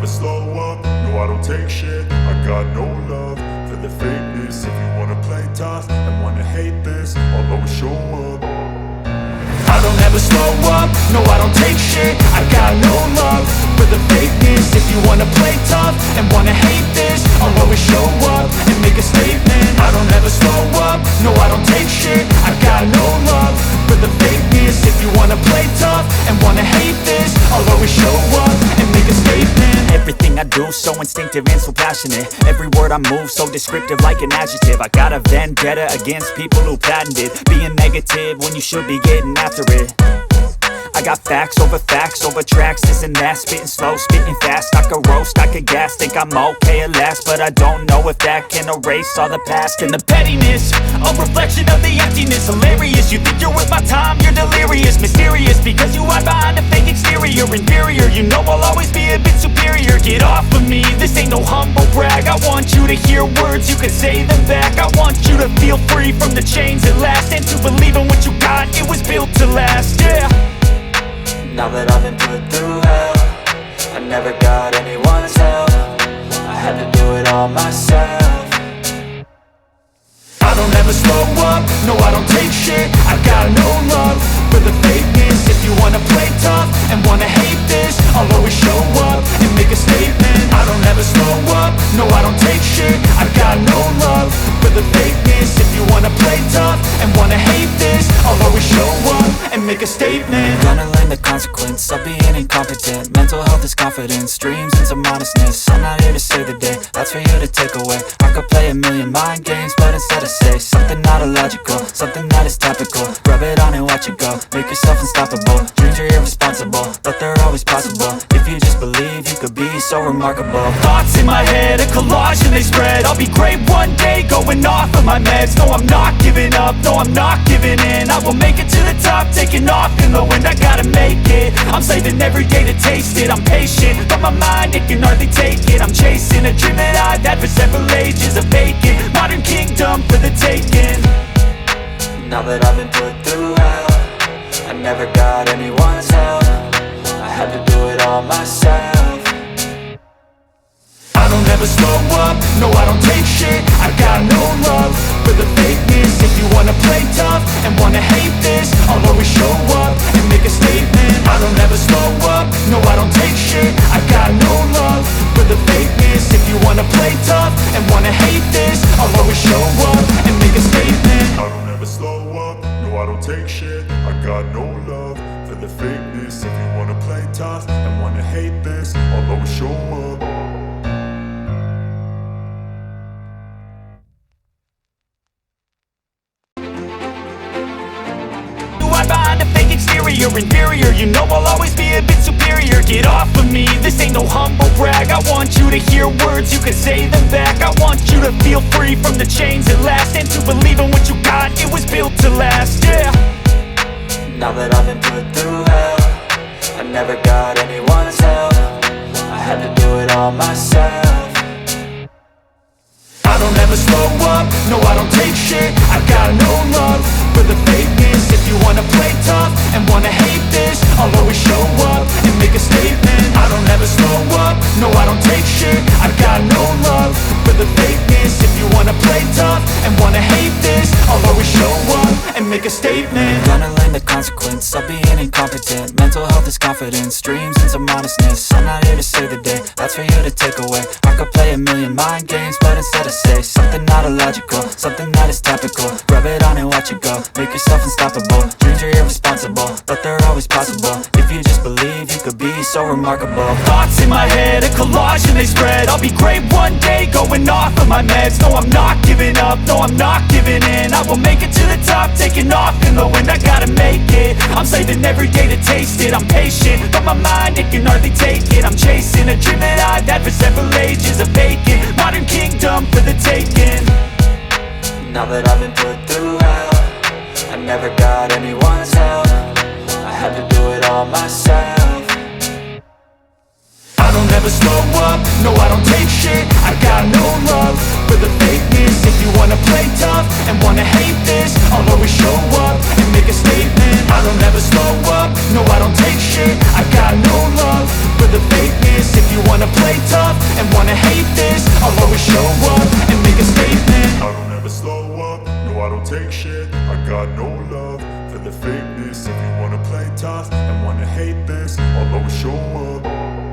slow up, no I don't take shit. I got no love for the fakeness. If you wanna play tough and wanna hate this, I'll always show up. I don't ever slow up, no I don't take shit. I got no love for the fakeness. If you wanna play tough and wanna hate this, I'll always show up and make a statement. I don't ever slow up, no I don't take shit. I got no love for the fakeness. If you wanna play tough and wanna hate this, I'll always show up and make a statement. Everything I do so instinctive and so passionate. Every word I move so descriptive like an adjective. I got a vendetta against people who patented being negative when you should be getting after it. I got facts over tracks, this and that. Spitting slow, spitting fast, I could roast, I could gas. Think I'm okay at last, but I don't know if that can erase all the past. And the pettiness, a reflection of the emptiness. Hilarious, you think you're worth my time, you're delirious. Mysterious, because you hide behind a fake exterior. Inferior, you know I'll always be a bit superior. Get off of me, this ain't no humble brag. I want you to hear words, you can say them back. I want you to feel free from the chains at last, and to believe in what you got, it was built to last, yeah. Now that I've been put through hell, I never got anyone's help. I had to do it all myself. I don't ever slow up, no I don't take shit. I got no love for the fakeness. If you wanna play tough and wanna hate this, I'll always show up and make a statement. I don't ever slow up, no I don't take shit. I got no love for the fakeness. If you wanna play tough and wanna hate this, I'll always show up and make a statement. Gonna learn the consequence of being incompetent. Mental health is confidence, dreams and some honestness. I'm not here to save the day, that's for you to take away. I could play a million mind games, but instead I say something not illogical, something that is topical. Rub it on and watch it go, make yourself unstoppable. Dreams are irresponsible, but they're always possible. If you just believe, you could be so remarkable. Thoughts in my head, a collage and they spread. I'll be great one day, going off of my meds. No, I'm not giving up, no, I'm not giving in. I will make it to the top, taking off in the wind. I gotta make it, I'm saving every day to taste it. I'm patient, but my mind, it can hardly take it. I'm chasing a dream that I've had for several ages. A vacant, modern kingdom for the taking. Now that I've been put through hell, I never got anyone's help. I had to do it all myself. I don't ever slow up, no I don't take shit. I got no love for the fakeness. If you wanna play tough and wanna hate this, I'll always show up and make a statement. I don't ever slow up, no I don't take shit. I got no love for the fakeness. If you wanna play tough and wanna hate this, I'll always show up and make a statement. I don't ever slow up, no I don't take shit. I got no love for the fakeness. If you wanna play tough and wanna hate this, I'll always show up. Behind a fake exterior, inferior, you know I'll always be a bit superior. Get off of me, this ain't no humble brag. I want you to hear words, you can say them back. I want you to feel free from the chains at last, and to believe in what you got, it was built to last, yeah. Now that I've been put through hell, I never got anyone's help. I had to do it all myself. I don't ever slow up, no I don't take shit. I got no love for the fakeness. If you wanna play tough and wanna hate this, I'll always show up and make a statement. I don't ever slow up, no I don't take shit. I got no love for the fakeness. If you wanna play tough and wanna hate this, I'll always show up and make a statement. Gonna learn the consequence of being incompetent. Mental health is confidence, dreams and some honestness. I'm not here to save the day, that's for you to take away. I could play a million mind games, but instead I say something not illogical, something that is topical. Rub it on and watch it go, make yourself unstoppable. Dreams are irresponsible, but they're always possible. If you just believe, you could be so remarkable. Thoughts in my head, a collage and they spread. I'll be great one day, going off of my meds. No, I'm not giving up, no, I'm not giving in. I will make it to the top, taking off in the wind. I gotta make it, I'm saving every day to taste it. I'm patient, but my mind, it can hardly take it. I'm chasing a dream that I've had for several ages. A vacant, modern kingdom for the taking. Now that I've been put through hell, I never got anyone's help. I had to do it all myself. I don't ever slow up, no I don't take shit. I got no love for the fakeness. If you wanna play tough and wanna hate this, I'll always show up and make a statement. I don't ever slow up, no I don't take shit. I got no love for the fakeness. If you wanna play take shit. I got no love for the fakeness. If you wanna play tough and wanna hate this, I'll always show up.